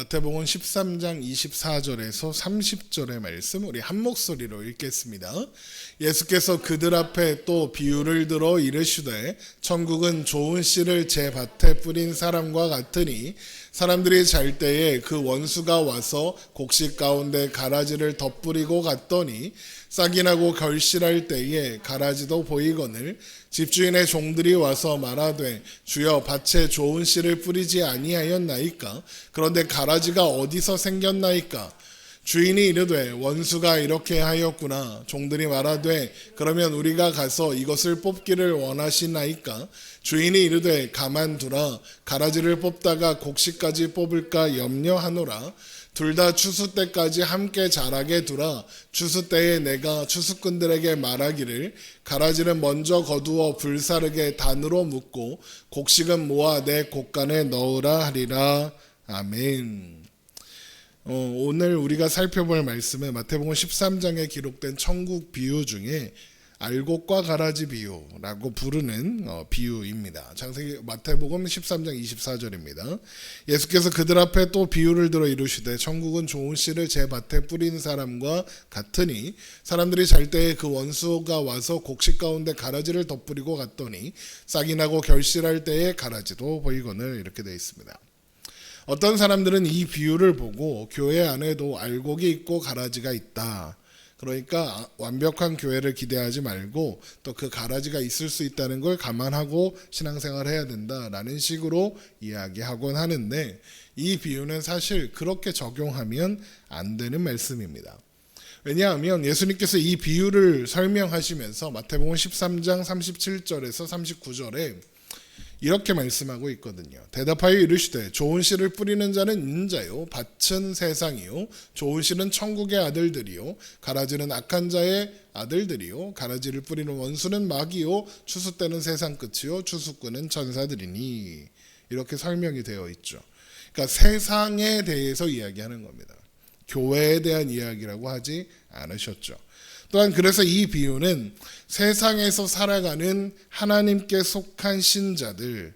마태복음 13장 24절에서 30절의 말씀 우리 한 목소리로 읽겠습니다. 예수께서 그들 앞에 또 비유를 들어 이르시되 천국은 좋은 씨를 제 밭에 뿌린 사람과 같으니 사람들이 잘 때에 그 원수가 와서 곡식 가운데 가라지를 덧뿌리고 갔더니 싹이 나고 결실할 때에 가라지도 보이거늘 집주인의 종들이 와서 말하되 주여 밭에 좋은 씨를 뿌리지 아니하였나이까? 그런데 가라지가 어디서 생겼나이까? 주인이 이르되 원수가 이렇게 하였구나. 종들이 말하되 그러면 우리가 가서 이것을 뽑기를 원하시나이까? 주인이 이르되 가만두라. 가라지를 뽑다가 곡식까지 뽑을까 염려하노라. 둘 다 추수 때까지 함께 자라게 두라. 추수 때에 내가 추수꾼들에게 말하기를 가라지는 먼저 거두어 불사르게 단으로 묶고 곡식은 모아 내 곡간에 넣으라 하리라. 아멘. 오늘 우리가 살펴볼 말씀은 마태복음 13장에 기록된 천국 비유 중에 알곡과 가라지 비유라고 부르는 비유입니다. 창세기 마태복음 13장 24절입니다. 예수께서 그들 앞에 또 비유를 들어 이르시되 천국은 좋은 씨를 제 밭에 뿌린 사람과 같으니 사람들이 잘 때에 그 원수가 와서 곡식 가운데 가라지를 덧뿌리고 갔더니 싹이 나고 결실할 때에 가라지도 보이거늘 이렇게 되어 있습니다. 어떤 사람들은 이 비유를 보고 교회 안에도 알곡이 있고 가라지가 있다. 그러니까 완벽한 교회를 기대하지 말고 또 그 가라지가 있을 수 있다는 걸 감안하고 신앙생활을 해야 된다라는 식으로 이야기하곤 하는데 이 비유는 사실 그렇게 적용하면 안 되는 말씀입니다. 왜냐하면 예수님께서 이 비유를 설명하시면서 마태복음 13장 37절에서 39절에 이렇게 말씀하고 있거든요. 대답하여 이르시되 좋은 씨를 뿌리는 자는 인자요 밭은 세상이요 좋은 씨는 천국의 아들들이요 가라지는 악한 자의 아들들이요 가라지를 뿌리는 원수는 마귀요 추수 때는 세상 끝이요 추수꾼은 천사들이니 이렇게 설명이 되어 있죠. 그러니까 세상에 대해서 이야기하는 겁니다. 교회에 대한 이야기라고 하지 않으셨죠. 또한 그래서 이 비유는 세상에서 살아가는 하나님께 속한 신자들에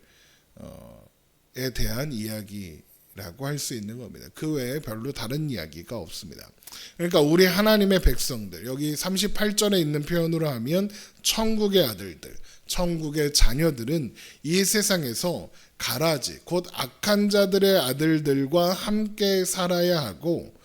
대한 이야기라고 할 수 있는 겁니다. 그 외에 별로 다른 이야기가 없습니다. 그러니까 우리 하나님의 백성들, 여기 38절에 있는 표현으로 하면 천국의 아들들, 천국의 자녀들은 이 세상에서 가라지, 곧 악한 자들의 아들들과 함께 살아야 하고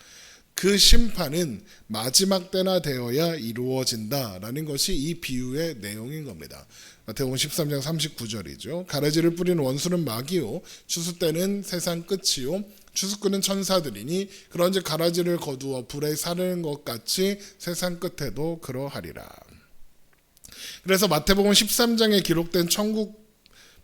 그 심판은 마지막 때나 되어야 이루어진다라는 것이 이 비유의 내용인 겁니다. 마태복음 13장 39절이죠. 가라지를 뿌리는 원수는 마귀요 추수 때는 세상 끝이요 추수꾼은 천사들이니 그런즉 가라지를 거두어 불에 사르는 것 같이 세상 끝에도 그러하리라. 그래서 마태복음 13장에 기록된 천국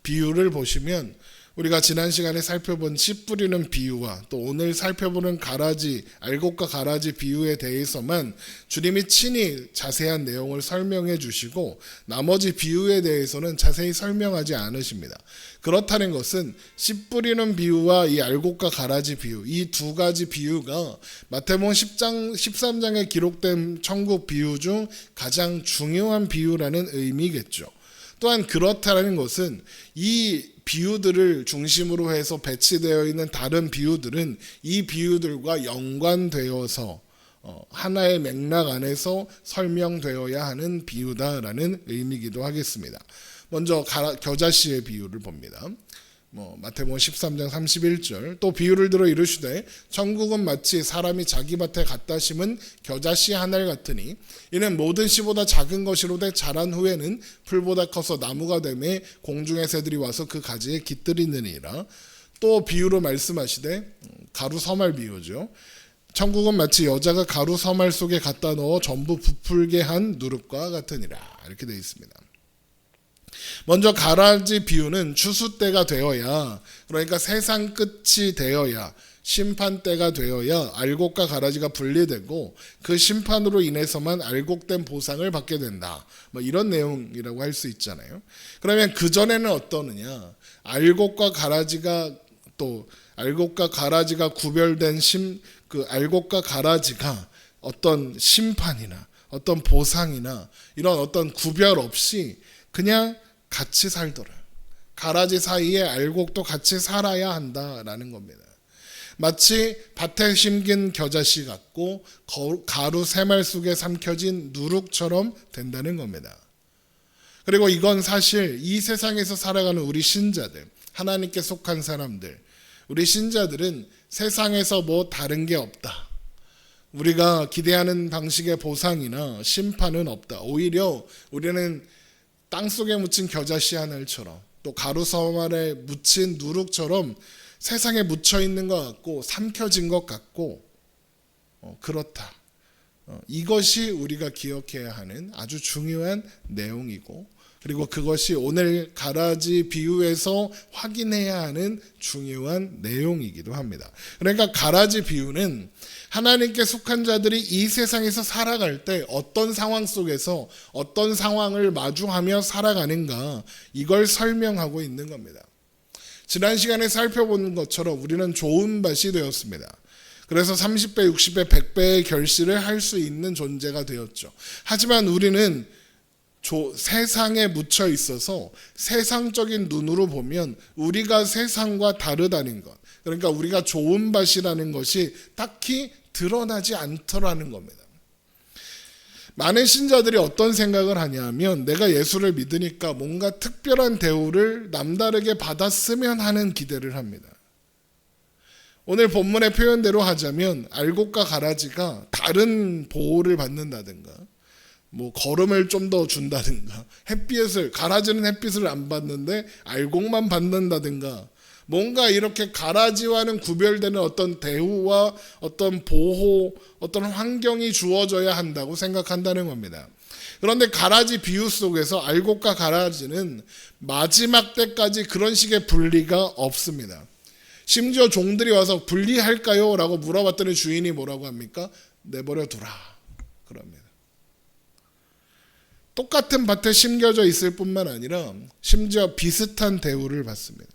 비유를 보시면 우리가 지난 시간에 살펴본 씨 뿌리는 비유와 또 오늘 살펴보는 가라지, 알곡과 가라지 비유에 대해서만 주님이 친히 자세한 내용을 설명해 주시고 나머지 비유에 대해서는 자세히 설명하지 않으십니다. 그렇다는 것은 씨 뿌리는 비유와 이 알곡과 가라지 비유, 이 두 가지 비유가 마태복음 13장에 기록된 천국 비유 중 가장 중요한 비유라는 의미겠죠. 또한 그렇다는 것은 이 비유들을 중심으로 해서 배치되어 있는 다른 비유들은 이 비유들과 연관되어서 하나의 맥락 안에서 설명되어야 하는 비유다라는 의미이기도 하겠습니다. 먼저 겨자씨의 비유를 봅니다. 마태복음 13장 31절 또 비유를 들어 이르시되 천국은 마치 사람이 자기 밭에 갖다 심은 겨자씨 한 알 같으니 이는 모든 씨보다 작은 것이로되 자란 후에는 풀보다 커서 나무가 되매 공중의 새들이 와서 그 가지에 깃들이느니라. 또 비유로 말씀하시되 가루 서말 비유죠. 천국은 마치 여자가 가루 서말 속에 갖다 넣어 전부 부풀게 한 누룩과 같으니라. 이렇게 되어 있습니다. 먼저 가라지 비유는 추수 때가 되어야, 그러니까 세상 끝이 되어야, 심판 때가 되어야 알곡과 가라지가 분리되고 그 심판으로 인해서만 알곡된 보상을 받게 된다. 이런 내용이라고 할 수 있잖아요. 그러면 그 전에는 어떠느냐? 알곡과 가라지가 구별된 그 알곡과 가라지가 어떤 심판이나 어떤 보상이나 이런 어떤 구별 없이 그냥 같이 살더라. 가라지 사이에 알곡도 같이 살아야 한다라는 겁니다. 마치 밭에 심긴 겨자씨 같고 가루 새말 속에 삼켜진 누룩처럼 된다는 겁니다. 그리고 이건 사실 이 세상에서 살아가는 우리 신자들, 하나님께 속한 사람들, 우리 신자들은 세상에서 뭐 다른 게 없다. 우리가 기대하는 방식의 보상이나 심판은 없다. 오히려 우리는 땅속에 묻힌 겨자씨 하늘처럼 또 가루서말에 묻힌 누룩처럼 세상에 묻혀 있는 것 같고 삼켜진 것 같고 그렇다. 이것이 우리가 기억해야 하는 아주 중요한 내용이고, 그리고 그것이 오늘 가라지 비유에서 확인해야 하는 중요한 내용이기도 합니다. 그러니까 가라지 비유는 하나님께 속한 자들이 이 세상에서 살아갈 때 어떤 상황 속에서 어떤 상황을 마주하며 살아가는가, 이걸 설명하고 있는 겁니다. 지난 시간에 살펴본 것처럼 우리는 좋은 밭이 되었습니다. 그래서 30배, 60배, 100배의 결실을 할 수 있는 존재가 되었죠. 하지만 우리는 세상에 묻혀 있어서 세상적인 눈으로 보면 우리가 세상과 다르다는 것, 그러니까 우리가 좋은 밭이라는 것이 딱히 드러나지 않더라는 겁니다. 많은 신자들이 어떤 생각을 하냐면 내가 예수를 믿으니까 뭔가 특별한 대우를 남다르게 받았으면 하는 기대를 합니다. 오늘 본문의 표현대로 하자면 알곡과 가라지가 다른 보호를 받는다든가 뭐 거름을 좀 더 준다든가, 가라지는 햇빛을 안 받는데 알곡만 받는다든가, 뭔가 이렇게 가라지와는 구별되는 어떤 대우와 어떤 보호, 어떤 환경이 주어져야 한다고 생각한다는 겁니다. 그런데 가라지 비유 속에서 알곡과 가라지는 마지막 때까지 그런 식의 분리가 없습니다. 심지어 종들이 와서 분리할까요? 라고 물어봤더니 주인이 뭐라고 합니까? 내버려 두라 그럽니다. 똑같은 밭에 심겨져 있을 뿐만 아니라 심지어 비슷한 대우를 받습니다.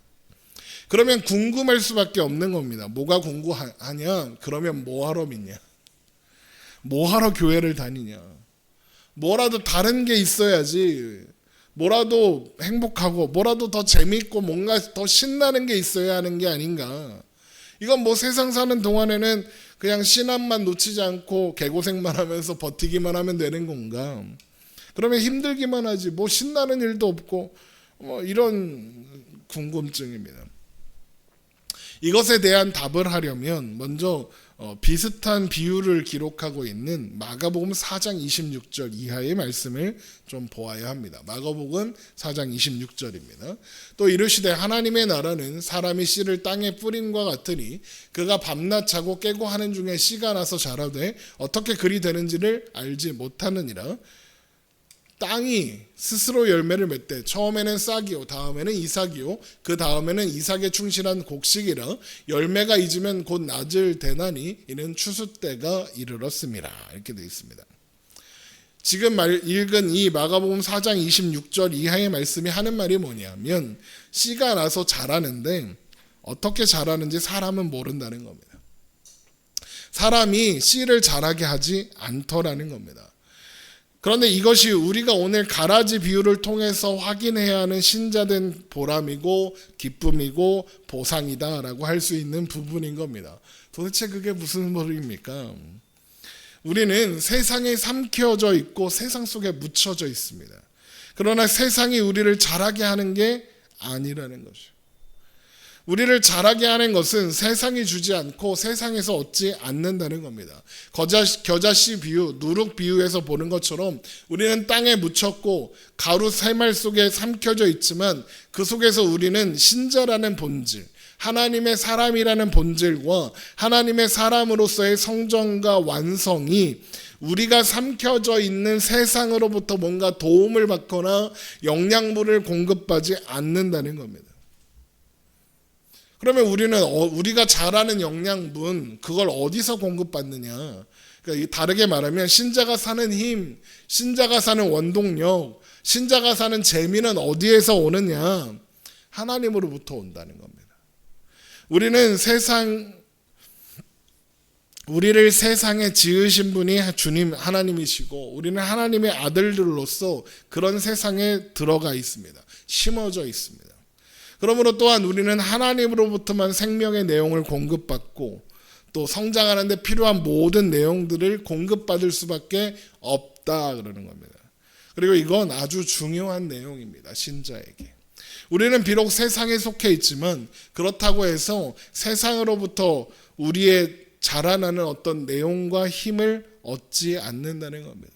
그러면 궁금할 수밖에 없는 겁니다. 뭐가 궁금하냐? 그러면 뭐하러 믿냐? 뭐하러 교회를 다니냐? 뭐라도 다른 게 있어야지. 뭐라도 행복하고 뭐라도 더 재미있고 뭔가 더 신나는 게 있어야 하는 게 아닌가? 이건 뭐 세상 사는 동안에는 그냥 신앙만 놓치지 않고 개고생만 하면서 버티기만 하면 되는 건가? 그러면 힘들기만 하지 뭐 신나는 일도 없고 뭐 이런 궁금증입니다. 이것에 대한 답을 하려면 먼저 비슷한 비유를 기록하고 있는 마가복음 4장 26절 이하의 말씀을 좀 보아야 합니다. 마가복음 4장 26절입니다. 또 이르시되 하나님의 나라는 사람이 씨를 땅에 뿌림과 같으니 그가 밤낮 자고 깨고 하는 중에 씨가 나서 자라되 어떻게 그리 되는지를 알지 못하느니라. 땅이 스스로 열매를 맺되 처음에는 싹이요 다음에는 이삭이요 그 다음에는 이삭에 충실한 곡식이라 열매가 잊으면 곧 낮을 되나니 이는 추수 때가 이르렀습니다. 이렇게 되어 있습니다. 지금 읽은 이 마가복음 4장 26절 이하의 말씀이 하는 말이 뭐냐면 씨가 나서 자라는데 어떻게 자라는지 사람은 모른다는 겁니다. 사람이 씨를 자라게 하지 않더라는 겁니다. 그런데 이것이 우리가 오늘 가라지 비유를 통해서 확인해야 하는 신자된 보람이고 기쁨이고 보상이다라고 할 수 있는 부분인 겁니다. 도대체 그게 무슨 말입니까? 우리는 세상에 삼켜져 있고 세상 속에 묻혀져 있습니다. 그러나 세상이 우리를 자라게 하는 게 아니라는 것이죠. 우리를 자라게 하는 것은 세상이 주지 않고 세상에서 얻지 않는다는 겁니다. 겨자씨 비유, 누룩 비유에서 보는 것처럼 우리는 땅에 묻혔고 가루 새말 속에 삼켜져 있지만 그 속에서 우리는 신자라는 본질, 하나님의 사람이라는 본질과 하나님의 사람으로서의 성정과 완성이 우리가 삼켜져 있는 세상으로부터 뭔가 도움을 받거나 영양분을 공급받지 않는다는 겁니다. 그러면 우리가 잘하는 영양분 그걸 어디서 공급받느냐? 그러니까 다르게 말하면 신자가 사는 힘, 신자가 사는 원동력, 신자가 사는 재미는 어디에서 오느냐? 하나님으로부터 온다는 겁니다. 우리를 세상에 지으신 분이 주님 하나님이시고 우리는 하나님의 아들들로서 그런 세상에 들어가 있습니다. 심어져 있습니다. 그러므로 또한 우리는 하나님으로부터만 생명의 내용을 공급받고 또 성장하는 데 필요한 모든 내용들을 공급받을 수밖에 없다 그러는 겁니다. 그리고 이건 아주 중요한 내용입니다. 신자에게. 우리는 비록 세상에 속해 있지만 그렇다고 해서 세상으로부터 우리의 자라나는 어떤 내용과 힘을 얻지 않는다는 겁니다.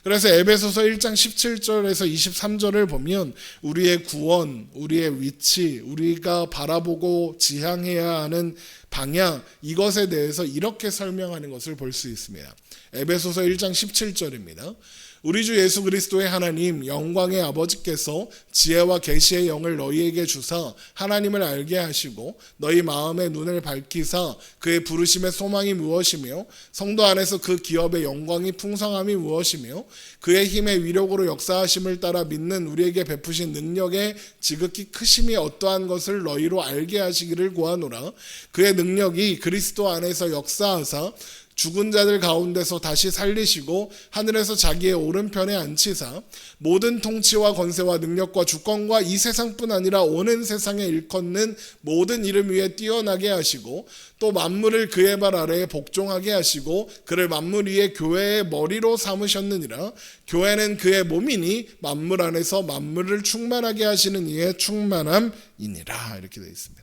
그래서 에베소서 1장 17절에서 23절을 보면 우리의 구원, 우리의 위치, 우리가 바라보고 지향해야 하는 방향, 이것에 대해서 이렇게 설명하는 것을 볼 수 있습니다. 에베소서 1장 17절입니다. 우리 주 예수 그리스도의 하나님 영광의 아버지께서 지혜와 계시의 영을 너희에게 주사 하나님을 알게 하시고 너희 마음의 눈을 밝히사 그의 부르심의 소망이 무엇이며 성도 안에서 그 기업의 영광이 풍성함이 무엇이며 그의 힘의 위력으로 역사하심을 따라 믿는 우리에게 베푸신 능력의 지극히 크심이 어떠한 것을 너희로 알게 하시기를 구하노라. 그의 능력이 그리스도 안에서 역사하사 죽은 자들 가운데서 다시 살리시고 하늘에서 자기의 오른편에 앉히사 모든 통치와 권세와 능력과 주권과 이 세상뿐 아니라 오는 세상에 일컫는 모든 이름 위에 뛰어나게 하시고 또 만물을 그의 발 아래에 복종하게 하시고 그를 만물 위에 교회의 머리로 삼으셨느니라. 교회는 그의 몸이니 만물 안에서 만물을 충만하게 하시는 이의 충만함이니라. 이렇게 되어 있습니다.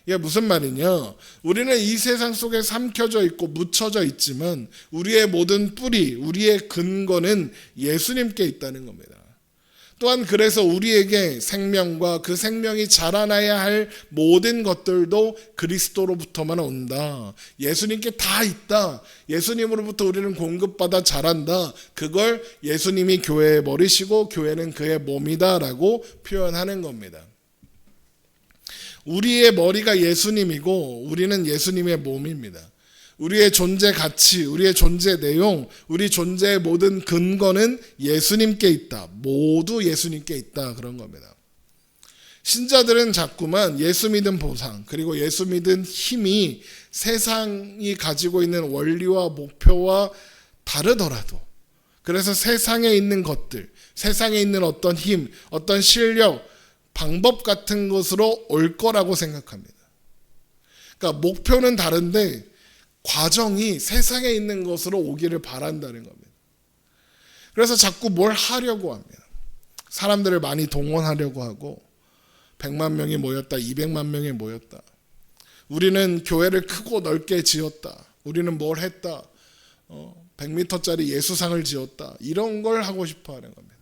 이게 무슨 말이냐? 우리는 이 세상 속에 삼켜져 있고 묻혀져 있지만 우리의 모든 뿌리, 우리의 근거는 예수님께 있다는 겁니다. 또한 그래서 우리에게 생명과 그 생명이 자라나야 할 모든 것들도 그리스도로부터만 온다. 예수님께 다 있다. 예수님으로부터 우리는 공급받아 자란다. 그걸 예수님이 교회의 머리시고 교회는 그의 몸이다라고 표현하는 겁니다. 우리의 머리가 예수님이고 우리는 예수님의 몸입니다. 우리의 존재 가치, 우리의 존재 내용, 우리 존재의 모든 근거는 예수님께 있다. 모두 예수님께 있다. 그런 겁니다. 신자들은 자꾸만 예수 믿은 보상, 그리고 예수 믿은 힘이 세상이 가지고 있는 원리와 목표와 다르더라도, 그래서 세상에 있는 것들, 세상에 있는 어떤 힘, 어떤 실력, 방법 같은 것으로 올 거라고 생각합니다. 그러니까 목표는 다른데 과정이 세상에 있는 것으로 오기를 바란다는 겁니다. 그래서 자꾸 뭘 하려고 합니다. 사람들을 많이 동원하려고 하고 100만 명이 모였다, 200만 명이 모였다. 우리는 교회를 크고 넓게 지었다. 우리는 뭘 했다. 100m짜리 예수상을 지었다. 이런 걸 하고 싶어 하는 겁니다.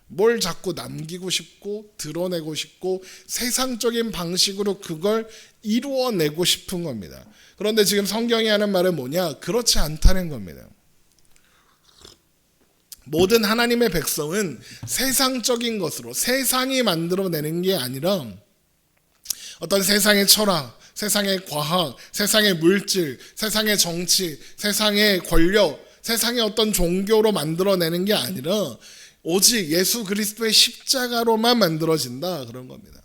뭘 자꾸 남기고 싶고 드러내고 싶고 세상적인 방식으로 그걸 이루어내고 싶은 겁니다. 그런데 지금 성경이 하는 말은 뭐냐? 그렇지 않다는 겁니다. 모든 하나님의 백성은 세상적인 것으로 세상이 만들어내는 게 아니라 어떤 세상의 철학, 세상의 과학, 세상의 물질, 세상의 정치, 세상의 권력, 세상의 어떤 종교로 만들어내는 게 아니라 오직 예수 그리스도의 십자가로만 만들어진다 그런 겁니다.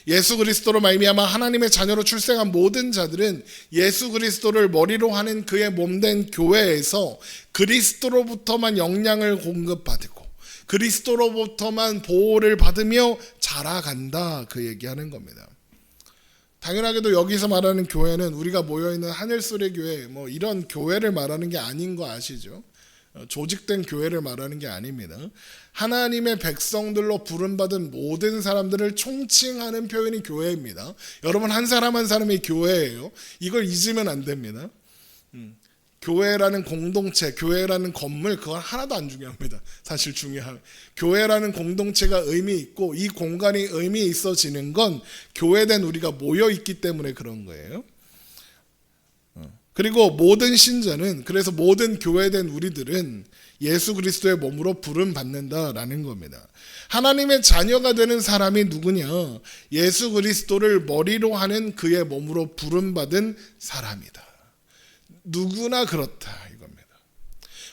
예수 그리스도로 말미암아 하나님의 자녀로 출생한 모든 자들은 예수 그리스도를 머리로 하는 그의 몸된 교회에서 그리스도로부터만 영향을 공급받고 그리스도로부터만 보호를 받으며 자라간다 그 얘기하는 겁니다. 당연하게도 여기서 말하는 교회는 우리가 모여있는 하늘소리 교회 뭐 이런 교회를 말하는 게 아닌 거 아시죠? 조직된 교회를 말하는 게 아닙니다. 하나님의 백성들로 부름받은 모든 사람들을 총칭하는 표현이 교회입니다. 여러분 한 사람 한 사람이 교회예요. 이걸 잊으면 안 됩니다. 교회라는 공동체, 교회라는 건물 그건 하나도 안 중요합니다. 사실 중요한 교회라는 공동체가 의미 있고 이 공간이 의미 있어지는 건 교회된 우리가 모여 있기 때문에 그런 거예요. 그리고 모든 신자는 그래서 모든 교회된 우리들은 예수 그리스도의 몸으로 부름받는다라는 겁니다. 하나님의 자녀가 되는 사람이 누구냐? 예수 그리스도를 머리로 하는 그의 몸으로 부름받은 사람이다. 누구나 그렇다 이겁니다.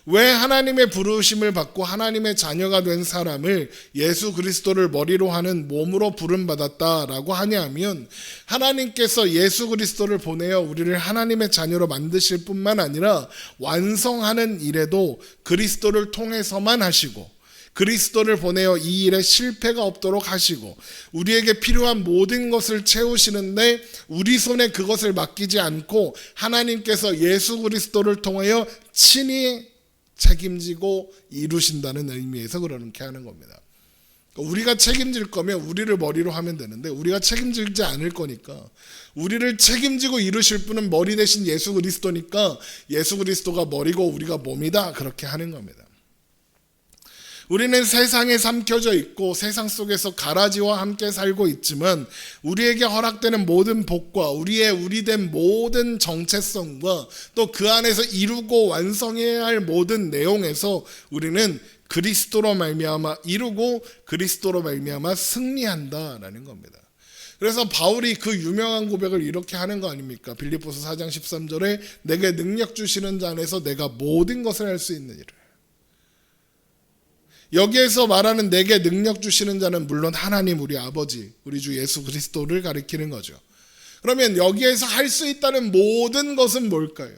왜 하나님의 부르심을 받고 하나님의 자녀가 된 사람을 예수 그리스도를 머리로 하는 몸으로 부름받았다라고 하냐면 하나님께서 예수 그리스도를 보내어 우리를 하나님의 자녀로 만드실 뿐만 아니라 완성하는 일에도 그리스도를 통해서만 하시고 그리스도를 보내어 이 일에 실패가 없도록 하시고 우리에게 필요한 모든 것을 채우시는데 우리 손에 그것을 맡기지 않고 하나님께서 예수 그리스도를 통하여 친히 책임지고 이루신다는 의미에서 그렇게 하는 겁니다. 우리가 책임질 거면 우리를 머리로 하면 되는데 우리가 책임지지 않을 거니까 우리를 책임지고 이루실 분은 머리 대신 예수 그리스도니까 예수 그리스도가 머리고 우리가 몸이다, 그렇게 하는 겁니다. 우리는 세상에 삼켜져 있고 세상 속에서 가라지와 함께 살고 있지만 우리에게 허락되는 모든 복과 우리된 모든 정체성과 또 그 안에서 이루고 완성해야 할 모든 내용에서 우리는 그리스도로 말미암아 이루고 그리스도로 말미암아 승리한다라는 겁니다. 그래서 바울이 그 유명한 고백을 이렇게 하는 거 아닙니까? 빌립보서 4장 13절에 내게 능력 주시는 자 안에서 내가 모든 것을 할 수 있느니라. 여기에서 말하는 내게 능력 주시는 자는 물론 하나님 우리 아버지, 우리 주 예수 그리스도를 가리키는 거죠. 그러면 여기에서 할 수 있다는 모든 것은 뭘까요?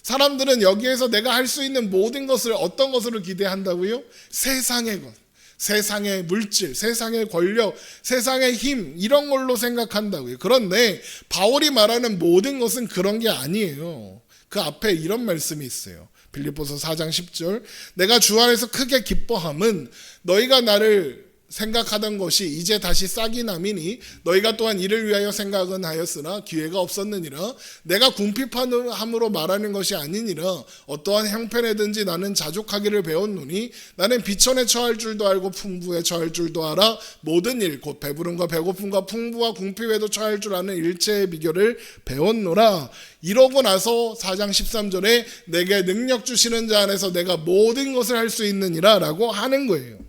사람들은 여기에서 내가 할 수 있는 모든 것을 어떤 것으로 기대한다고요? 세상의 것, 세상의 물질, 세상의 권력, 세상의 힘, 이런 걸로 생각한다고요. 그런데 바울이 말하는 모든 것은 그런 게 아니에요. 그 앞에 이런 말씀이 있어요. 빌립보서 4장 10절 내가 주 안에서 크게 기뻐함은 너희가 나를 생각하던 것이 이제 다시 싹이 남이니 너희가 또한 이를 위하여 생각은 하였으나 기회가 없었느니라. 내가 궁핍함으로 말하는 것이 아니니라. 어떠한 형편에든지 나는 자족하기를 배웠노니 나는 비천에 처할 줄도 알고 풍부에 처할 줄도 알아. 모든 일 곧 배부름과 배고픔과 풍부와 궁핍에도 처할 줄 아는 일체의 비결을 배웠노라. 이러고 나서 4장 13절에 내게 능력 주시는 자 안에서 내가 모든 것을 할 수 있느니라 라고 하는 거예요.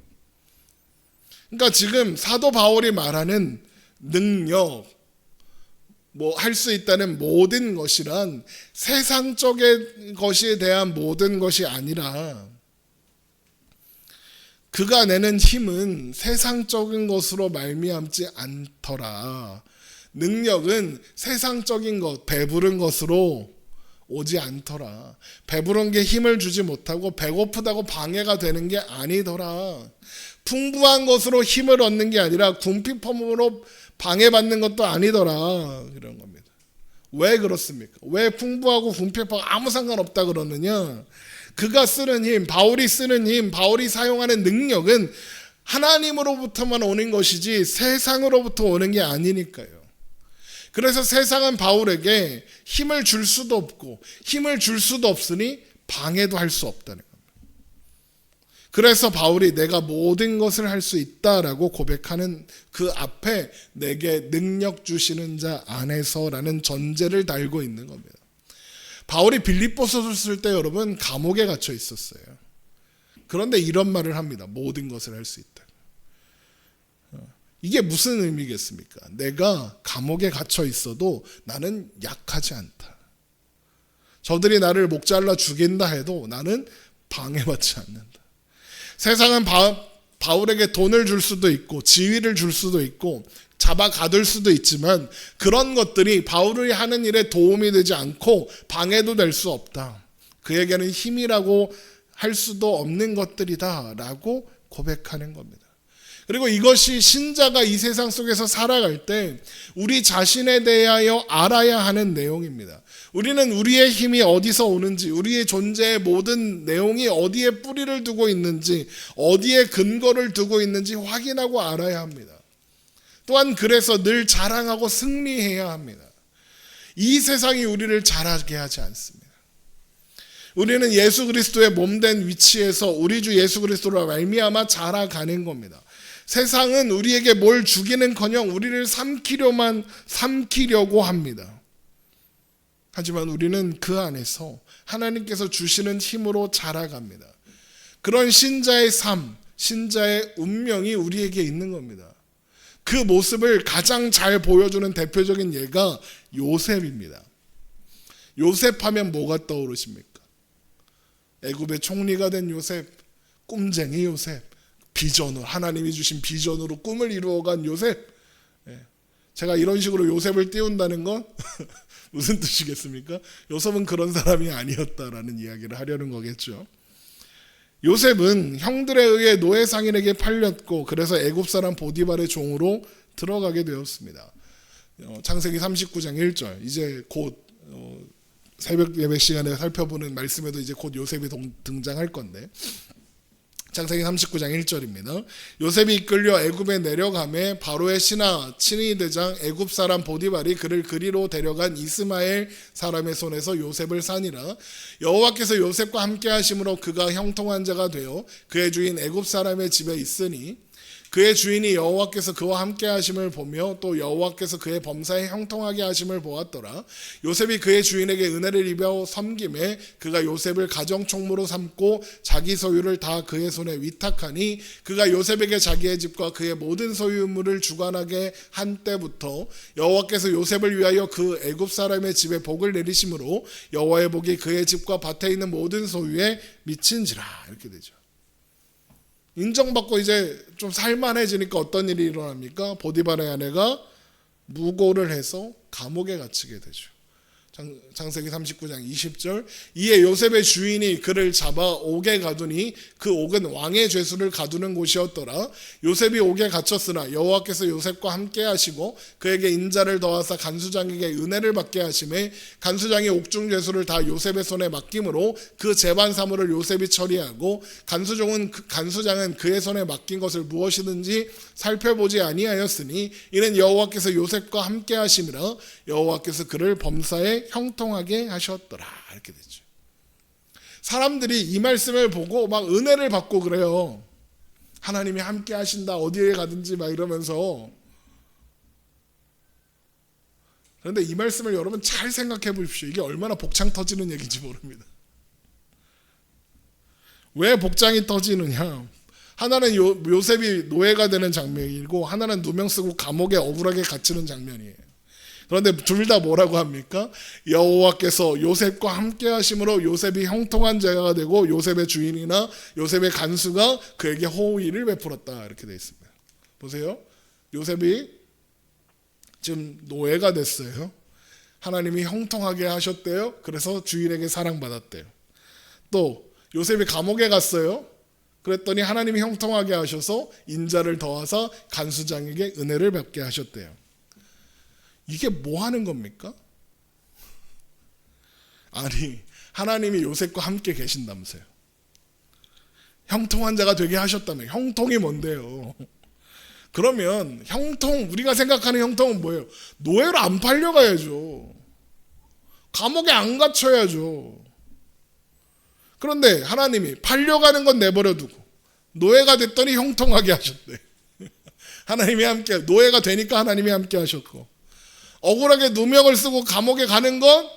그러니까 지금 사도 바울이 말하는 능력, 할 수 있다는 모든 것이란 세상적인 것에 대한 모든 것이 아니라 그가 내는 힘은 세상적인 것으로 말미암지 않더라. 능력은 세상적인 것, 배부른 것으로 오지 않더라. 배부른 게 힘을 주지 못하고 배고프다고 방해가 되는 게 아니더라. 풍부한 것으로 힘을 얻는 게 아니라 궁핍함으로 방해받는 것도 아니더라. 이런 겁니다. 왜 그렇습니까? 왜 풍부하고 궁핍하고 아무 상관없다 그러느냐? 그가 쓰는 힘, 바울이 쓰는 힘, 바울이 사용하는 능력은 하나님으로부터만 오는 것이지 세상으로부터 오는 게 아니니까요. 그래서 세상은 바울에게 힘을 줄 수도 없고 힘을 줄 수도 없으니 방해도 할 수 없다는 겁니다. 그래서 바울이 내가 모든 것을 할 수 있다라고 고백하는 그 앞에 내게 능력 주시는 자 안에서라는 전제를 달고 있는 겁니다. 바울이 빌립보서를 쓸 때 여러분 감옥에 갇혀 있었어요. 그런데 이런 말을 합니다. 모든 것을 할 수 있다. 이게 무슨 의미겠습니까? 내가 감옥에 갇혀 있어도 나는 약하지 않다. 저들이 나를 목 잘라 죽인다 해도 나는 방해받지 않는다. 세상은 바울에게 돈을 줄 수도 있고 지위를 줄 수도 있고 잡아 가둘 수도 있지만 그런 것들이 바울이 하는 일에 도움이 되지 않고 방해도 될 수 없다. 그에게는 힘이라고 할 수도 없는 것들이다 라고 고백하는 겁니다. 그리고 이것이 신자가 이 세상 속에서 살아갈 때 우리 자신에 대하여 알아야 하는 내용입니다. 우리는 우리의 힘이 어디서 오는지, 우리의 존재의 모든 내용이 어디에 뿌리를 두고 있는지, 어디에 근거를 두고 있는지 확인하고 알아야 합니다. 또한 그래서 늘 자랑하고 승리해야 합니다. 이 세상이 우리를 잘하게 하지 않습니다. 우리는 예수 그리스도의 몸된 위치에서 우리 주 예수 그리스도로 말미암아 자라가는 겁니다. 세상은 우리에게 뭘 주기는커녕 우리를 삼키려고 합니다. 하지만 우리는 그 안에서 하나님께서 주시는 힘으로 자라갑니다. 그런 신자의 삶, 신자의 운명이 우리에게 있는 겁니다. 그 모습을 가장 잘 보여주는 대표적인 예가 요셉입니다. 요셉 하면 뭐가 떠오르십니까? 애굽의 총리가 된 요셉, 꿈쟁이 요셉, 비전으로, 하나님이 주신 비전으로 꿈을 이루어간 요셉. 제가 이런 식으로 요셉을 띄운다는 건 무슨 뜻이겠습니까? 요셉은 그런 사람이 아니었다라는 이야기를 하려는 거겠죠. 요셉은 형들에 의해 노예 상인에게 팔렸고 그래서 애굽 사람 보디발의 종으로 들어가게 되었습니다. 창세기 39장 1절. 이제 곧 새벽 예배 시간에 살펴보는 말씀에도 이제 곧 요셉이 등장할 건데, 창세기 39장 1절입니다. 요셉이 이끌려 애굽에 내려가매 바로의 신하 친위 대장 애굽 사람 보디발이 그를 그리로 데려간 이스마엘 사람의 손에서 요셉을 사니라. 여호와께서 요셉과 함께 하심으로 그가 형통한 자가 되어 그의 주인 애굽 사람의 집에 있으니 그의 주인이 여호와께서 그와 함께 하심을 보며 또 여호와께서 그의 범사에 형통하게 하심을 보았더라. 요셉이 그의 주인에게 은혜를 입어 섬김에 그가 요셉을 가정총무로 삼고 자기 소유를 다 그의 손에 위탁하니 그가 요셉에게 자기의 집과 그의 모든 소유물을 주관하게 한 때부터 여호와께서 요셉을 위하여 그 애굽 사람의 집에 복을 내리심으로 여호와의 복이 그의 집과 밭에 있는 모든 소유에 미친지라. 이렇게 되죠. 인정받고 이제 좀 살만해지니까 어떤 일이 일어납니까? 보디발의 아내가 무고를 해서 감옥에 갇히게 되죠. 창세기 39장 20절. 이에 요셉의 주인이 그를 잡아 옥에 가두니 그 옥은 왕의 죄수를 가두는 곳이었더라. 요셉이 옥에 갇혔으나 여호와께서 요셉과 함께 하시고 그에게 인자를 더하사 간수장에게 은혜를 받게 하심에 간수장이 옥중 죄수를 다 요셉의 손에 맡김으로 그 재반 사물을 요셉이 처리하고 간수장은 그의 손에 맡긴 것을 무엇이든지 살펴보지 아니하였으니 이는 여호와께서 요셉과 함께 하심이라. 여호와께서 그를 범사에 형통하게 하셨더라. 이렇게 되죠. 사람들이 이 말씀을 보고 막 은혜를 받고 그래요. 하나님이 함께 하신다, 어디에 가든지 막 이러면서. 그런데 이 말씀을 여러분 잘 생각해 보십시오. 이게 얼마나 복창 터지는 얘기인지 모릅니다. 왜 복장이 터지느냐? 하나는 요셉이 노예가 되는 장면이고 하나는 누명 쓰고 감옥에 억울하게 갇히는 장면이에요. 그런데 둘 다 뭐라고 합니까? 여호와께서 요셉과 함께 하심으로 요셉이 형통한 자가 되고 요셉의 주인이나 요셉의 간수가 그에게 호의를 베풀었다. 이렇게 되어 있습니다. 보세요. 요셉이 지금 노예가 됐어요. 하나님이 형통하게 하셨대요. 그래서 주인에게 사랑받았대요. 또 요셉이 감옥에 갔어요. 그랬더니 하나님이 형통하게 하셔서 인자를 더하사 간수장에게 은혜를 받게 하셨대요. 이게 뭐 하는 겁니까? 아니, 하나님이 요셉과 함께 계신다면서요. 형통한 자가 되게 하셨다며. 형통이 뭔데요? 그러면 우리가 생각하는 형통은 뭐예요? 노예로 안 팔려가야죠. 감옥에 안 갇혀야죠. 그런데 하나님이 팔려가는 건 내버려두고 노예가 됐더니 형통하게 하셨대. 하나님이 함께, 노예가 되니까 하나님이 함께 하셨고, 억울하게 누명을 쓰고 감옥에 가는 건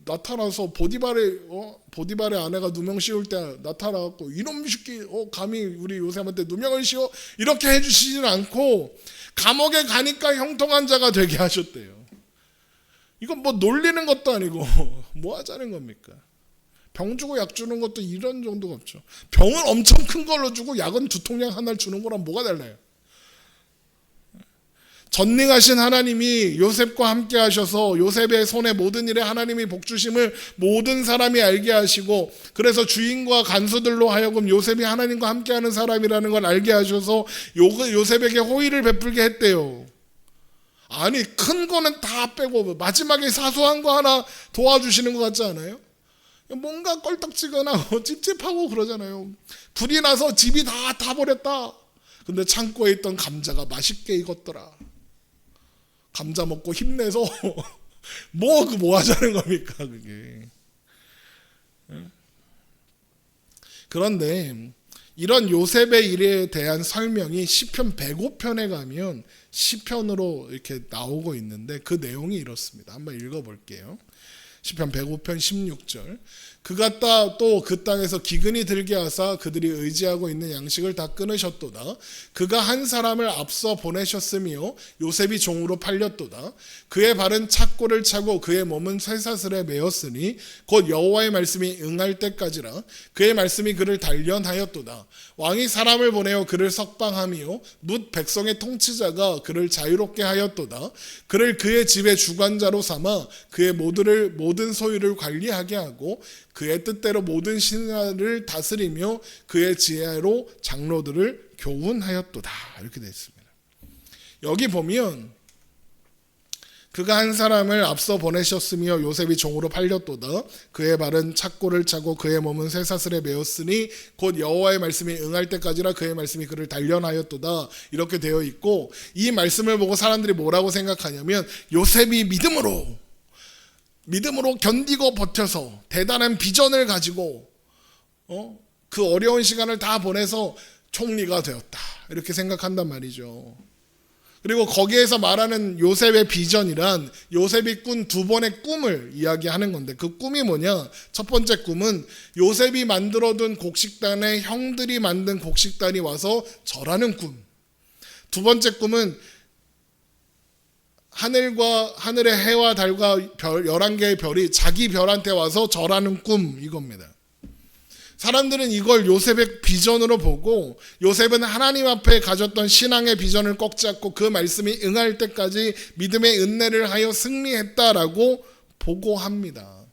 나타나서 보디발의 아내가 누명 씌울 때 나타나갖고 이놈 새끼 감히 우리 요셉한테 누명을 씌워 이렇게 해주시지는 않고 감옥에 가니까 형통한 자가 되게 하셨대요. 이건 뭐 놀리는 것도 아니고 뭐 하자는 겁니까? 병 주고 약 주는 것도 이런 정도가 없죠. 병은 엄청 큰 걸로 주고 약은 2통약 하나를 주는 거랑 뭐가 달라요? 전능하신 하나님이 요셉과 함께 하셔서 요셉의 손에 모든 일에 하나님이 복주심을 모든 사람이 알게 하시고, 그래서 주인과 간수들로 하여금 요셉이 하나님과 함께하는 사람이라는 걸 알게 하셔서 요셉에게 호의를 베풀게 했대요. 아니, 큰 거는 다 빼고 마지막에 사소한 거 하나 도와주시는 것 같지 않아요? 뭔가 껄떡지근하고 찝찝하고 그러잖아요. 불이 나서 집이 다 타버렸다. 근데 창고에 있던 감자가 맛있게 익었더라. 감자 먹고 힘내서 뭐 하자는 겁니까 그게. 그런데 이런 요셉의 일에 대한 설명이 시편 105편에 가면 시편으로 이렇게 나오고 있는데 그 내용이 이렇습니다. 한번 읽어볼게요. 시편 105편 16절. 그가 또 그 땅에서 기근이 들게 하사 그들이 의지하고 있는 양식을 다 끊으셨도다. 그가 한 사람을 앞서 보내셨으며 요셉이 종으로 팔렸도다. 그의 발은 착고를 차고 그의 몸은 쇠사슬에 매었으니 곧 여호와의 말씀이 응할 때까지라. 그의 말씀이 그를 단련하였도다. 왕이 사람을 보내어 그를 석방하며 뭇 백성의 통치자가 그를 자유롭게 하였도다. 그를 그의 집의 주관자로 삼아 그의 모든 모든 소유를 관리하게 하고 그의 뜻대로 모든 신하를 다스리며 그의 지혜로 장로들을 교훈하였도다. 이렇게 되어 있습니다. 여기 보면 그가 한 사람을 앞서 보내셨으며 요셉이 종으로 팔렸도다. 그의 발은 착고를 차고 그의 몸은 쇠사슬에 매었으니 곧 여호와의 말씀이 응할 때까지라 그의 말씀이 그를 단련하였도다. 이렇게 되어 있고, 이 말씀을 보고 사람들이 뭐라고 생각하냐면 요셉이 믿음으로 견디고 버텨서 대단한 비전을 가지고 그 어려운 시간을 다 보내서 총리가 되었다. 이렇게 생각한단 말이죠. 그리고 거기에서 말하는 요셉의 비전이란 요셉이 꾼 두 번의 꿈을 이야기하는 건데, 그 꿈이 뭐냐? 첫 번째 꿈은 요셉이 만들어둔 곡식단에 형들이 만든 곡식단이 와서 절하는 꿈. 두 번째 꿈은 하늘의 해와 달과 11개의 별이 자기 별한테 와서 절하는 꿈, 이겁니다. 사람들은 이걸 요셉의 비전으로 보고, 요셉은 하나님 앞에 가졌던 신앙의 비전을 꼭 잡고 그 말씀이 응할 때까지 믿음의 은혜를 하여 승리했다라고 보고합니다.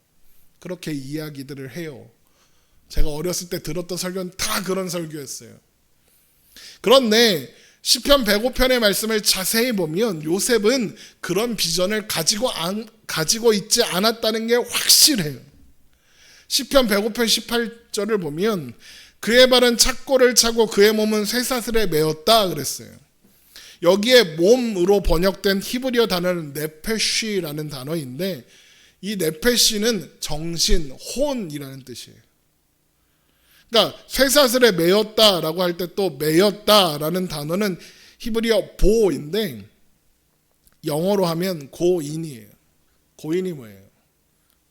그렇게 이야기들을 해요. 제가 어렸을 때 들었던 설교는 다 그런 설교였어요. 그런데 시편 105편의 말씀을 자세히 보면 요셉은 그런 비전을 가지고 있지 않았다는 게 확실해요. 시편 105편 18절을 보면 그의 발은 착고를 차고 그의 몸은 쇠사슬에 매었다 그랬어요. 여기에 몸으로 번역된 히브리어 단어는 네페쉬라는 단어인데, 이 네페쉬는 정신, 혼이라는 뜻이에요. 그러니까 쇠사슬에 매었다라고 할 때 또 매였다라는 단어는 히브리어 보인데, 영어로 하면 고인이에요. 고인이 뭐예요?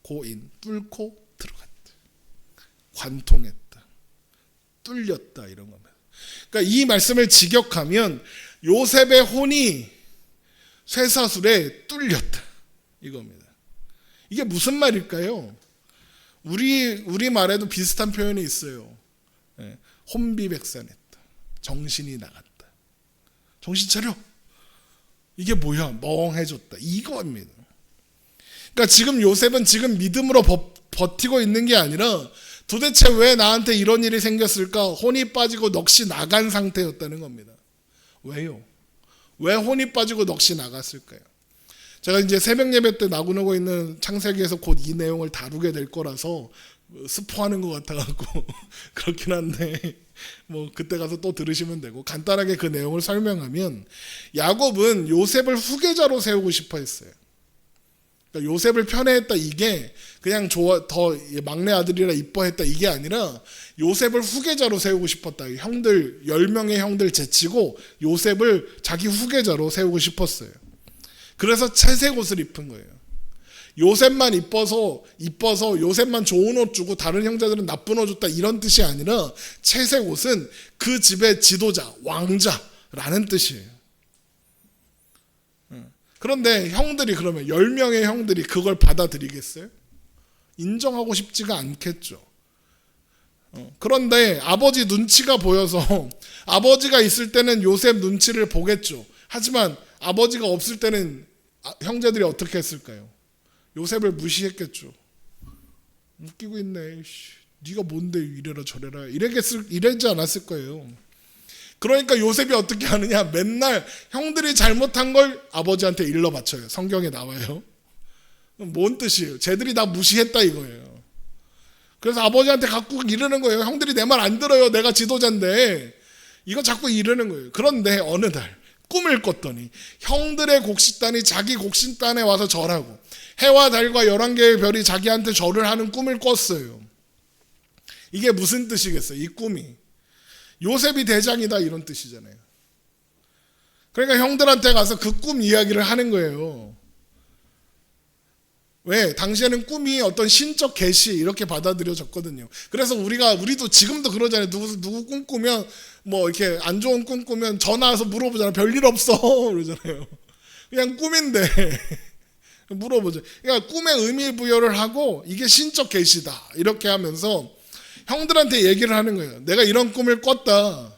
고인, 뚫고 들어갔다, 관통했다, 뚫렸다, 이런 겁니다. 그러니까 이 말씀을 직역하면 요셉의 혼이 쇠사슬에 뚫렸다, 이겁니다. 이게 무슨 말일까요? 우리 말에도 비슷한 표현이 있어요. 혼비백산했다, 정신이 나갔다, 정신 차려, 이게 뭐야, 멍해졌다, 이거입니다. 그러니까 지금 요셉은 지금 믿음으로 버티고 있는 게 아니라 도대체 왜 나한테 이런 일이 생겼을까? 혼이 빠지고 넋이 나간 상태였다는 겁니다. 왜요? 왜 혼이 빠지고 넋이 나갔을까요? 제가 이제 새벽 예배 때 나누고 있는 창세기에서 곧 이 내용을 다루게 될 거라서 스포하는 것 같아갖고 그렇긴 한데, 뭐 그때 가서 또 들으시면 되고, 간단하게 그 내용을 설명하면 야곱은 요셉을 후계자로 세우고 싶어 했어요. 그러니까 요셉을 편애했다, 이게 그냥 더 막내 아들이라 이뻐했다, 이게 아니라 요셉을 후계자로 세우고 싶었다. 10명의 형들 제치고 요셉을 자기 후계자로 세우고 싶었어요. 그래서 채색 옷을 입은 거예요. 요셉만 이뻐서 요셉만 좋은 옷 주고 다른 형제들은 나쁜 옷 줬다, 이런 뜻이 아니라 채색 옷은 그 집의 지도자, 왕자라는 뜻이에요. 그런데 형들이, 그러면 10명의 형들이 그걸 받아들이겠어요? 인정하고 싶지가 않겠죠. 그런데 아버지 눈치가 보여서 아버지가 있을 때는 요셉 눈치를 보겠죠. 하지만 아버지가 없을 때는 형제들이 어떻게 했을까요? 요셉을 무시했겠죠. 웃기고 있네, 네가 뭔데 이래라 저래라, 이러지 않았을 거예요. 그러니까 요셉이 어떻게 하느냐, 맨날 형들이 잘못한 걸 아버지한테 일러 바쳐요. 성경에 나와요. 뭔 뜻이에요? 쟤들이 나 무시했다, 이거예요. 그래서 아버지한테 자꾸 이러는 거예요. 형들이 내 말 안 들어요, 내가 지도자인데. 이거 자꾸 이러는 거예요. 그런데 어느 날 꿈을 꿨더니 형들의 곡식단이 자기 곡식단에 와서 절하고 해와 달과 11개의 별이 자기한테 절을 하는 꿈을 꿨어요. 이게 무슨 뜻이겠어요? 이 꿈이 요셉이 대장이다, 이런 뜻이잖아요. 그러니까 형들한테 가서 그 꿈 이야기를 하는 거예요. 왜? 당시에는 꿈이 어떤 신적 계시 이렇게 받아들여졌거든요. 그래서 우리도 지금도 그러잖아요. 누구 꿈 꾸면 뭐 이렇게 안 좋은 꿈 꾸면 전화 와서 물어보잖아요. 별일 없어 그러잖아요. 그냥 꿈인데 물어보죠. 그러니까 꿈에 의미 부여를 하고 이게 신적 계시다 이렇게 하면서 형들한테 얘기를 하는 거예요. 내가 이런 꿈을 꿨다.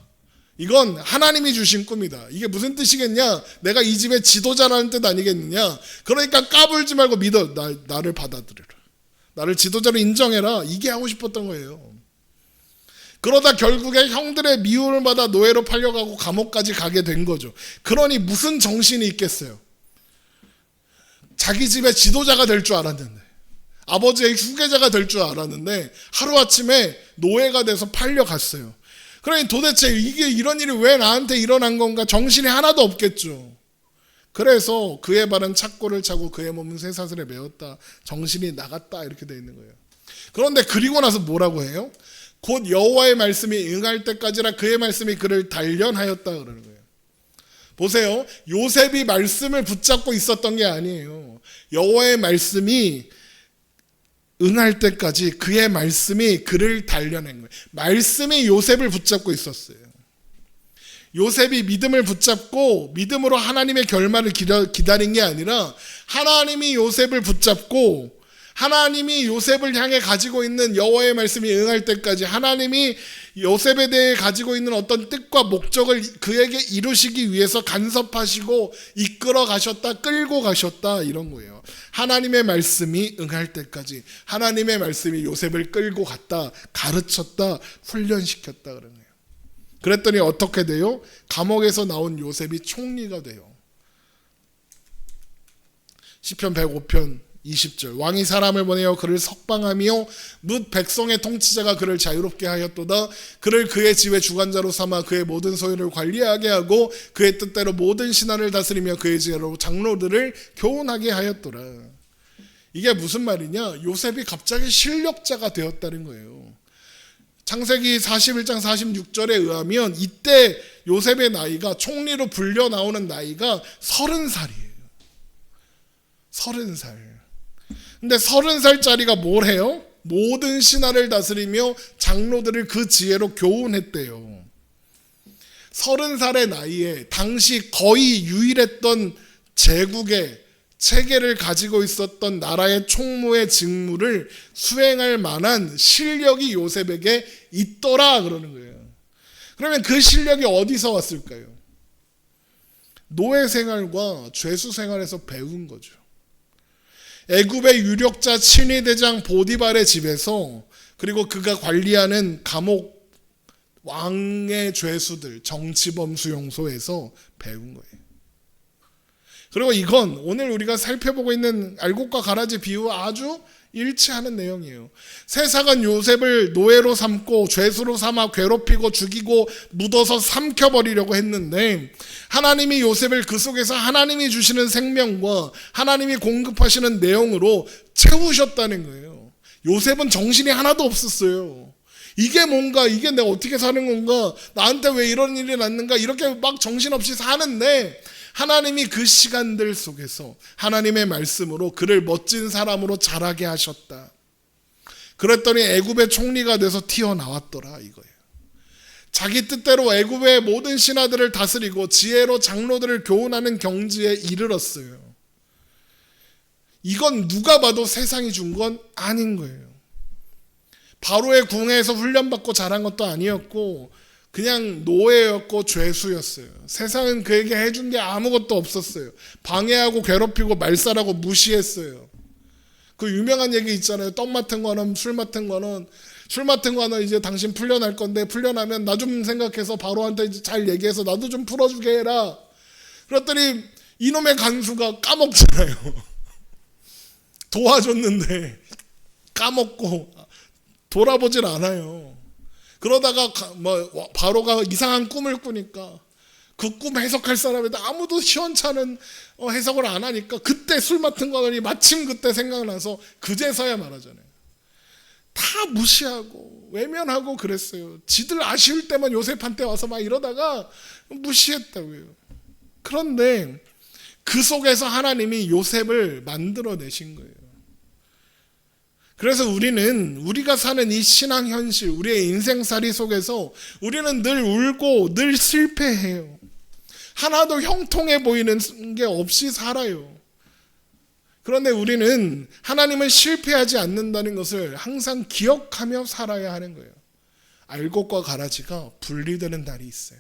이건 하나님이 주신 꿈이다. 이게 무슨 뜻이겠냐? 내가 이 집의 지도자라는 뜻 아니겠느냐? 그러니까 까불지 말고 믿어. 나를 받아들여라. 나를 지도자로 인정해라. 이게 하고 싶었던 거예요. 그러다 결국에 형들의 미움을 받아 노예로 팔려가고 감옥까지 가게 된 거죠. 그러니 무슨 정신이 있겠어요. 자기 집의 지도자가 될 줄 알았는데, 아버지의 후계자가 될 줄 알았는데 하루아침에 노예가 돼서 팔려갔어요. 그러니 도대체 이게 이런 일이 왜 나한테 일어난 건가 정신이 하나도 없겠죠. 그래서 그의 발은 착고를 차고 그의 몸은 쇠사슬에 매었다. 정신이 나갔다 이렇게 되어 있는 거예요. 그런데 그리고 나서 뭐라고 해요? 곧 여호와의 말씀이 응할 때까지라 그의 말씀이 그를 단련하였다 그러는 거예요. 보세요. 요셉이 말씀을 붙잡고 있었던 게 아니에요. 여호와의 말씀이 응할 때까지 그의 말씀이 그를 단련한 거예요. 말씀이 요셉을 붙잡고 있었어요. 요셉이 믿음을 붙잡고 믿음으로 하나님의 결말을 기다린 게 아니라 하나님이 요셉을 붙잡고 하나님이 요셉을 향해 가지고 있는 여호와의 말씀이 응할 때까지 하나님이 요셉에 대해 가지고 있는 어떤 뜻과 목적을 그에게 이루시기 위해서 간섭하시고 이끌어 가셨다, 끌고 가셨다 이런 거예요. 하나님의 말씀이 응할 때까지 하나님의 말씀이 요셉을 끌고 갔다, 가르쳤다, 훈련시켰다 그런 거예요. 그랬더니 어떻게 돼요? 감옥에서 나온 요셉이 총리가 돼요. 시편 105편 20절 왕이 사람을 보내어 그를 석방하며 뭇 백성의 통치자가 그를 자유롭게 하였도다. 그를 그의 집의 주관자로 삼아 그의 모든 소유를 관리하게 하고 그의 뜻대로 모든 신하를 다스리며 그의 지혜로 장로들을 교훈하게 하였더라. 이게 무슨 말이냐? 요셉이 갑자기 실력자가 되었다는 거예요. 창세기 41장 46절에 의하면 이때 요셉의 나이가 총리로 불려 나오는 나이가 30살이에요. 30살. 근데 30살짜리가 뭘 해요? 모든 신하를 다스리며 장로들을 그 지혜로 교훈했대요. 30살의 나이에 당시 거의 유일했던 제국의 체계를 가지고 있었던 나라의 총무의 직무를 수행할 만한 실력이 요셉에게 있더라 그러는 거예요. 그러면 그 실력이 어디서 왔을까요? 노예 생활과 죄수 생활에서 배운 거죠. 애굽의 유력자 친위대장 보디발의 집에서 그리고 그가 관리하는 감옥 왕의 죄수들 정치범 수용소에서 배운 거예요. 그리고 이건 오늘 우리가 살펴보고 있는 알곡과 가라지 비유와 아주 일치하는 내용이에요. 세상은 요셉을 노예로 삼고 죄수로 삼아 괴롭히고 죽이고 묻어서 삼켜버리려고 했는데 하나님이 요셉을 그 속에서 하나님이 주시는 생명과 하나님이 공급하시는 내용으로 채우셨다는 거예요. 요셉은 정신이 하나도 없었어요. 이게 뭔가, 이게 내가 어떻게 사는 건가, 나한테 왜 이런 일이 났는가, 이렇게 막 정신없이 사는데 하나님이 그 시간들 속에서 하나님의 말씀으로 그를 멋진 사람으로 자라게 하셨다. 그랬더니 애굽의 총리가 돼서 튀어나왔더라 이거예요. 자기 뜻대로 애굽의 모든 신하들을 다스리고 지혜로 장로들을 교훈하는 경지에 이르렀어요. 이건 누가 봐도 세상이 준 건 아닌 거예요. 바로의 궁에서 훈련받고 자란 것도 아니었고 그냥 노예였고 죄수였어요. 세상은 그에게 해준 게 아무것도 없었어요. 방해하고 괴롭히고 말살하고 무시했어요. 그 유명한 얘기 있잖아요. 떡 맡은 거는 술 맡은 거는 이제 당신 풀려날 건데 풀려나면 나 좀 생각해서 바로한테 잘 얘기해서 나도 좀 풀어주게 해라. 그랬더니 이놈의 간수가 까먹잖아요. 도와줬는데 까먹고 돌아보질 않아요. 그러다가 바로가 이상한 꿈을 꾸니까 그 꿈 해석할 사람인데 아무도 시원찮은 해석을 안 하니까 그때 술 맡은 거더니 마침 그때 생각나서 그제서야 말하잖아요. 다 무시하고 외면하고 그랬어요. 지들 아쉬울 때만 요셉한테 와서 막 이러다가 무시했다고요. 그런데 그 속에서 하나님이 요셉을 만들어내신 거예요. 그래서 우리가 사는 이 신앙 현실, 우리의 인생살이 속에서 우리는 늘 울고 늘 실패해요. 하나도 형통해 보이는 게 없이 살아요. 그런데 우리는 하나님은 실패하지 않는다는 것을 항상 기억하며 살아야 하는 거예요. 알곡과 가라지가 분리되는 날이 있어요.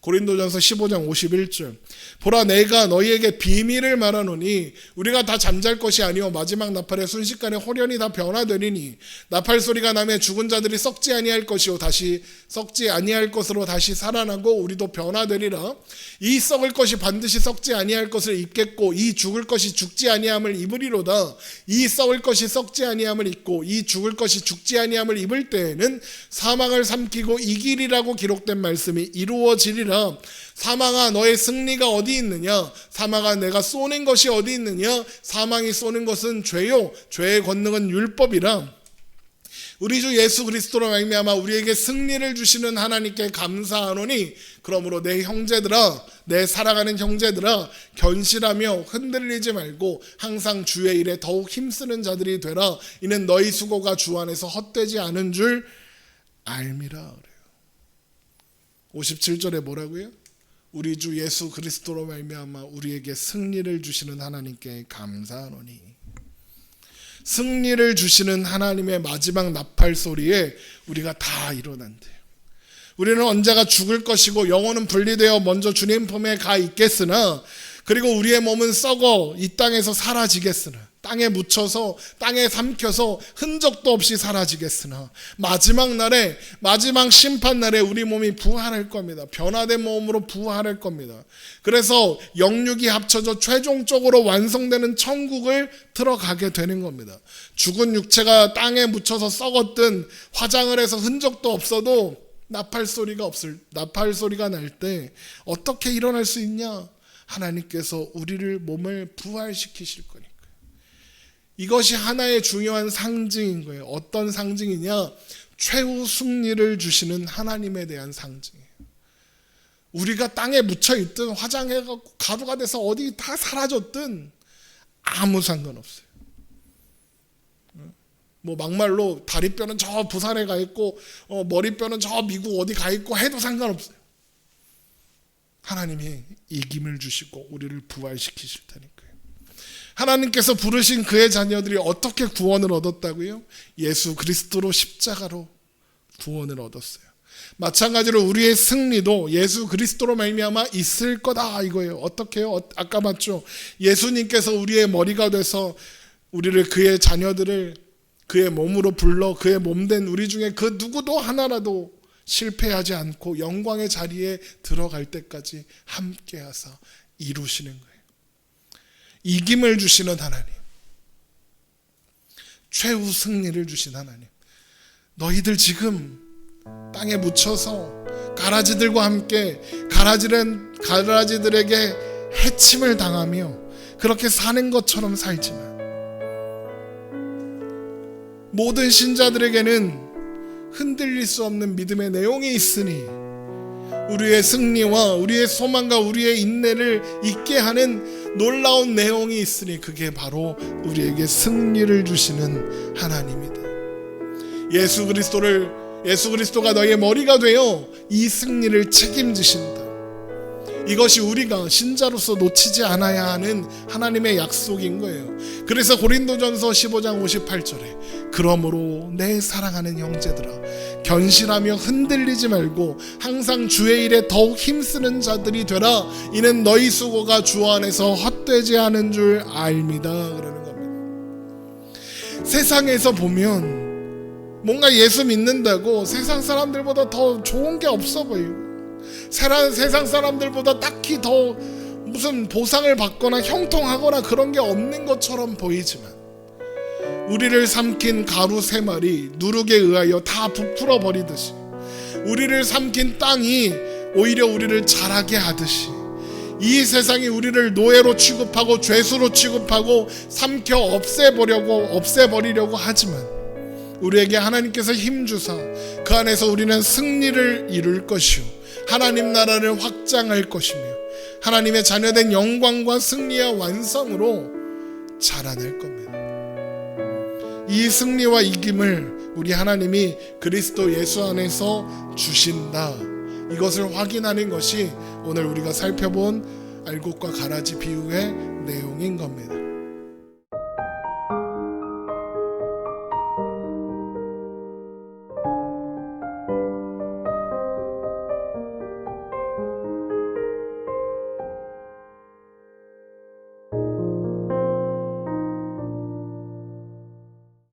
고린도전서 15장 51절. 보라 내가 너희에게 비밀을 말하노니 우리가 다 잠잘 것이 아니요 마지막 나팔에 순식간에 호련히 다 변화되리니 나팔 소리가 나며 죽은 자들이 썩지 아니할 것이요 다시 썩지 아니할 것으로 다시 살아나고 우리도 변화되리라. 이 썩을 것이 반드시 썩지 아니할 것을 입겠고 이 죽을 것이 죽지 아니함을 입으리로다. 이 썩을 것이 썩지 아니함을 입고 이 죽을 것이 죽지 아니함을 입을 때에는 사망을 삼키고 이기리라고 기록된 말씀이 이루어지리라. 사망아 너의 승리가 어디 있느냐? 사망아 내가 쏘는 것이 어디 있느냐? 사망이 쏘는 것은 죄요 죄의 권능은 율법이라. 우리 주 예수 그리스도로 말미암아 우리에게 승리를 주시는 하나님께 감사하노니 그러므로 내 형제들아 내 사랑하는 형제들아 견실하며 흔들리지 말고 항상 주의 일에 더욱 힘쓰는 자들이 되라. 이는 너희 수고가 주 안에서 헛되지 않은 줄 알미라. 그래요. 57절에 뭐라고요? 우리 주 예수 그리스도로 말미암아 우리에게 승리를 주시는 하나님께 감사하노니. 승리를 주시는 하나님의 마지막 나팔 소리에 우리가 다 일어난대요. 우리는 언제가 죽을 것이고 영혼은 분리되어 먼저 주님 품에 가 있겠으나 그리고 우리의 몸은 썩어 이 땅에서 사라지겠으나 땅에 묻혀서 땅에 삼켜서 흔적도 없이 사라지겠으나 마지막 날에 마지막 심판 날에 우리 몸이 부활할 겁니다. 변화된 몸으로 부활할 겁니다. 그래서 영육이 합쳐져 최종적으로 완성되는 천국을 들어가게 되는 겁니다. 죽은 육체가 땅에 묻혀서 썩었든 화장을 해서 흔적도 없어도 나팔 소리가 날 때 어떻게 일어날 수 있냐? 하나님께서 우리를 몸을 부활시키실 거니까. 이것이 하나의 중요한 상징인 거예요. 어떤 상징이냐? 최후 승리를 주시는 하나님에 대한 상징이에요. 우리가 땅에 묻혀있든 화장해갖고 가루가 돼서 어디 다 사라졌든 아무 상관없어요. 뭐 막말로 다리뼈는 저 부산에 가 있고 머리뼈는 저 미국 어디 가 있고 해도 상관없어요. 하나님이 이김을 주시고 우리를 부활시키실 테니까요. 하나님께서 부르신 그의 자녀들이 어떻게 구원을 얻었다고요? 예수 그리스도로 십자가로 구원을 얻었어요. 마찬가지로 우리의 승리도 예수 그리스도로 말미암아 있을 거다 이거예요. 어떻게 해요? 아까 봤죠? 예수님께서 우리의 머리가 돼서 우리를 그의 자녀들을 그의 몸으로 불러 그의 몸된 우리 중에 그 누구도 하나라도 실패하지 않고 영광의 자리에 들어갈 때까지 함께 하사 이루시는 거예요. 이김을 주시는 하나님, 최후 승리를 주신 하나님. 너희들 지금 땅에 묻혀서 가라지들과 함께 가라지들에게 해침을 당하며 그렇게 사는 것처럼 살지만 모든 신자들에게는 흔들릴 수 없는 믿음의 내용이 있으니 우리의 승리와 우리의 소망과 우리의 인내를 있게 하는 놀라운 내용이 있으니 그게 바로 우리에게 승리를 주시는 하나님이다. 예수 그리스도가 너희의 머리가 되어 이 승리를 책임지신다. 이것이 우리가 신자로서 놓치지 않아야 하는 하나님의 약속인 거예요. 그래서 고린도전서 15장 58절에 그러므로 내 사랑하는 형제들아 견실하며 흔들리지 말고 항상 주의 일에 더욱 힘쓰는 자들이 되라. 이는 너희 수고가 주 안에서 헛되지 않은 줄 알미다. 그러는 겁니다. 세상에서 보면 뭔가 예수 믿는다고 세상 사람들보다 더 좋은 게 없어 보이고 세상 사람들보다 딱히 더 무슨 보상을 받거나 형통하거나 그런 게 없는 것처럼 보이지만 우리를 삼킨 가루 3마리 누룩에 의하여 다 부풀어 버리듯이 우리를 삼킨 땅이 오히려 우리를 자라게 하듯이 이 세상이 우리를 노예로 취급하고 죄수로 취급하고 삼켜 없애버리려고 하지만 우리에게 하나님께서 힘주사 그 안에서 우리는 승리를 이룰 것이요 하나님 나라를 확장할 것이며 하나님의 자녀된 영광과 승리와 완성으로 자라날 겁니다. 이 승리와 이김을 우리 하나님이 그리스도 예수 안에서 주신다. 이것을 확인하는 것이 오늘 우리가 살펴본 알곡과 가라지 비유의 내용인 겁니다.